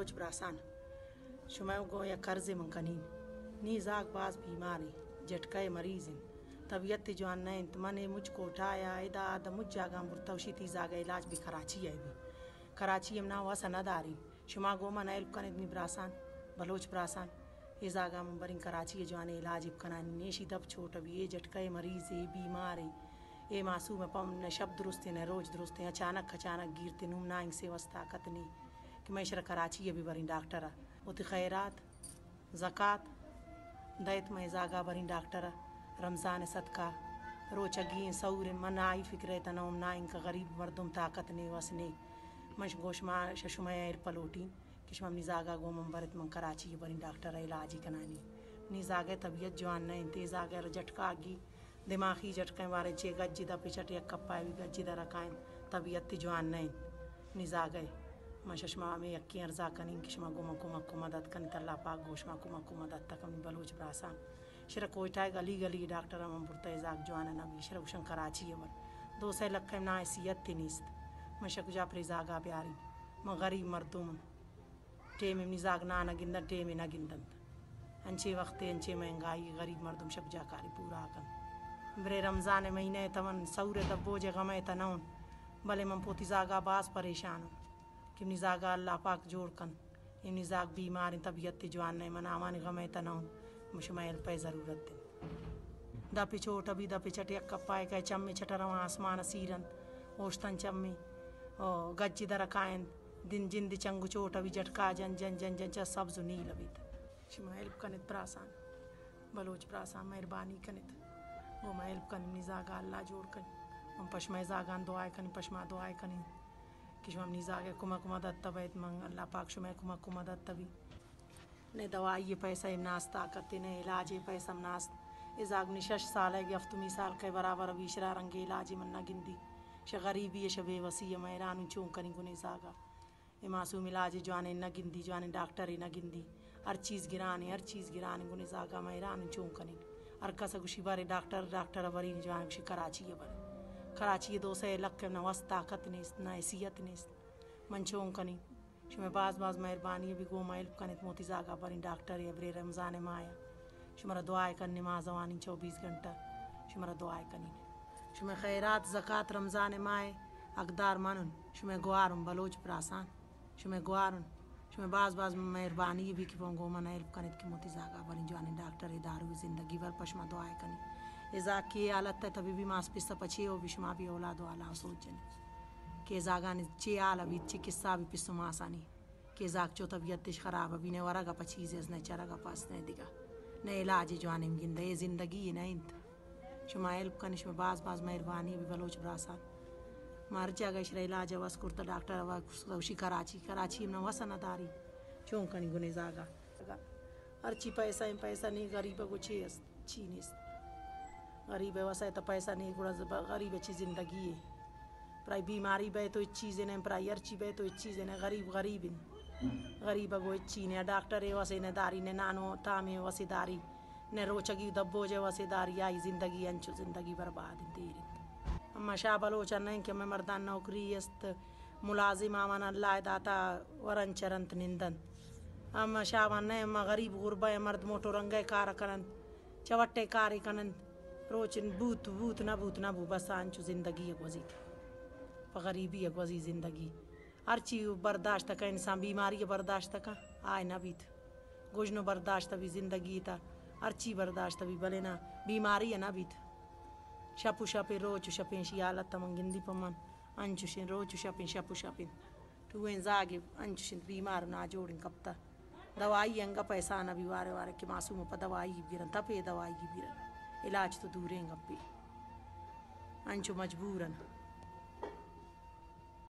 Bloch ब्रासान शुमै गो या कर्ज मंकनीन नी जाग बाज बीमारी झटके मरीजिन तबीयत जवान नहीं मने मुझको उठाया इदा द मुझ जागा मुर्तवशी ती जागा इलाज भी कराची है भी कराची हम ना हुआ सनदारी शुमा गो मन एल कन इतनी ब्रासान बलोच ब्रासान ये जागा मुबरिंग कराची जवान इलाज इबकना नेशी दब छोट अब ये झटके मरीज ये बीमार ये मासूम पम न शब दुरुस्त न रोज दुरुस्त अचानक गिरते नुम ना से वस्ता कतनी कि मैशर कराची भी बरी डॉक्टर उत खैरात ज़कात दैत में जागा बरी डॉक्टर रमज़ान सदका रोचगी सऊर मन आई फिक्र तनोम ना इनका गरीब मर्दुम ताकत ने वसने मश गोशमा शशुमा पलोटीन किशम निजागा गोमम बरत मन कराची बरी डॉक्टर इलाजी कनानी निजागे तबीयत जवान न तेज आगे झटका गी दिमागी झटके वारे चे गज्जी दा पिछट एक कप्पा भी गज्जी दा रकायन तबीयत जवान न निजागे मशमा में यक्की अर्जा कनी किशमा गुमा कुमा को मदद कन तल्ला पाक गोशमा कुमा को मदद तकम बलोच ब्रासान शर कोयटा गली गली डॉक्टर हम बुरता जाग जवान नबी शर उशन कराची वर दो से लख ना हैसियत तिनिस्त मशक जा जागा प्यारी म गरीब मर्दुम टेम निजाग ना गिंदन टेम ना गिंदन अंचे वक्त अंचे महंगाई गरीब मर्दुम शक जाकारी पूरा कन बरे रमज़ान महीने तमन सऊर दब्बो जे गमे तनौन भले मन पोती जागा बास परेशान कि निजागा अल्लाह पाक जोड़ कन ये निजाग बीमार तबीयत जवान नहीं मनावान गमे तनौन मुशमैल पे ज़रूरत दिन दा पिछोट अभी दा पिछट एक कप्पाए का चम्मे छटरवा आसमान सीरन ओश्तन चम्मे ओ गज्जी दर कायन दिन जिंद चंगु चोट अभी झटका जन जन जन जन च सब्ज नील अभी शुमैल कनित प्रासान बलोच प्रासान मेहरबानी कनित वो महल कन निजागा अल्लाह जोड़ कन हम पशमा जागान दुआए कन पशमा दुआए कन किशम निजागे कुमा कुमा दत्त बैत मंग अल्लाह पाक शुमै कुमा कुमा दत्त भी ने दवाई ये पैसा नास ताकत ने इलाज ये पैसा नास इजाग निशश साल है गफ्तुमी साल के बराबर अबीशरा रंगे इलाज मन्ना गिंदी श गरीबी ये शबे वसी मैरान चूँ कनी गुने जागा ये मासूम इलाज जवाने न गिंदी जवाने डॉक्टर न गिंदी हर चीज़ गिराने गुने जागा मैरान चूँ कनी हर कस गुशी बारे डॉक्टर बरी जवान गुशी कराची बर कराची दो से लक न वस ताकत ने न हैसियत ने मंचों कनी शुमे बाज मेहरबानी भी गो माइल कनित मोती जागा बरी डॉक्टर या बरे रमज़ान माया शुमरा दुआए कर नमाज वानी 24 घंटा शुमरा दुआए कनी शुमे खैरात ज़कात रमज़ान माए अकदार मानुन शुमे गुआरुन बलोच प्रासान शुमे गुआरुन शुमे बाज मेहरबानी भी कि गो मन हेल्प कनित कि मोती जागा बरी जवानी डॉक्टर दारू जिंदगी भर पशमा दुआए कनी इजा की हालत है तभी भी मास पिस्ता पछे हो विशमा भी औलाद वाला सोचने के जागा ने चे आल अभी चिकित्सा भी पिस्सु मासानी के जाग चो तबीयत खराब अभी ने वरगा पचीज़ ने चरगा पास ने दिगा ने इलाज जवान गिंदा ये जिंदगी न इंत शुमा हेल्प कनी शुमा बाज मेहरबानी भी बलोच ब्रासान मार जगह शरा इलाज वस कुर्ता डॉक्टर वशी कराची न वसन दारी चों कनी गुने जागा हर ची पैसा नहीं गरीब को छी गरीब वसा तो पैसा नहीं गुड़ा गरीब अच्छी जिंदगी है प्राय बीमारी बे तो चीज़ें ने प्राय हर चीज़ बे तो चीज़ें ने गरीब गो इच्छी ने डॉक्टर है वसे ने दारी ने नानो तामे वसेदारी ने रोचगी दब्बो जे वसेदारी आई जिंदगी अंचु जिंदगी बर्बाद तेरी अम्मा शाह बलोचा नहीं कि मैं मर्दान नौकरी यस्त मुलाजिम आमान अल्लाह दाता वरन चरंत निंदन अम्मा शाह ने अम्मा गरीब गुरबा मर्द मोटो रंगे कार कनन चवट्टे कार कनन रोच बूत ना बू बस अंचु जिंदगी गोजी गरीबी है गोजी जिंदगी हर चीज़ बर्दाश्त का इंसान बीमारी बर्दाश्त का आए ना बीत गुजनो बर्दाश्त भी जिंदगी था हर चीज़ बर्दाश्त भी भले ना बीमारी है ना बीत शपु शपे रोचु शपें शियालत तमंगिंदी पमन अंचुशिन रोचु शपें शपु शपिन टूएं जागे अंचुशिन बीमार ना जोड़िन कप्ता दवाई अंगा पैसा ना भी वारे के मासूम पर दवाई गिरन तपे दवाई गिरन इलाज तो दूरें गप्पे अंचु मजबूरन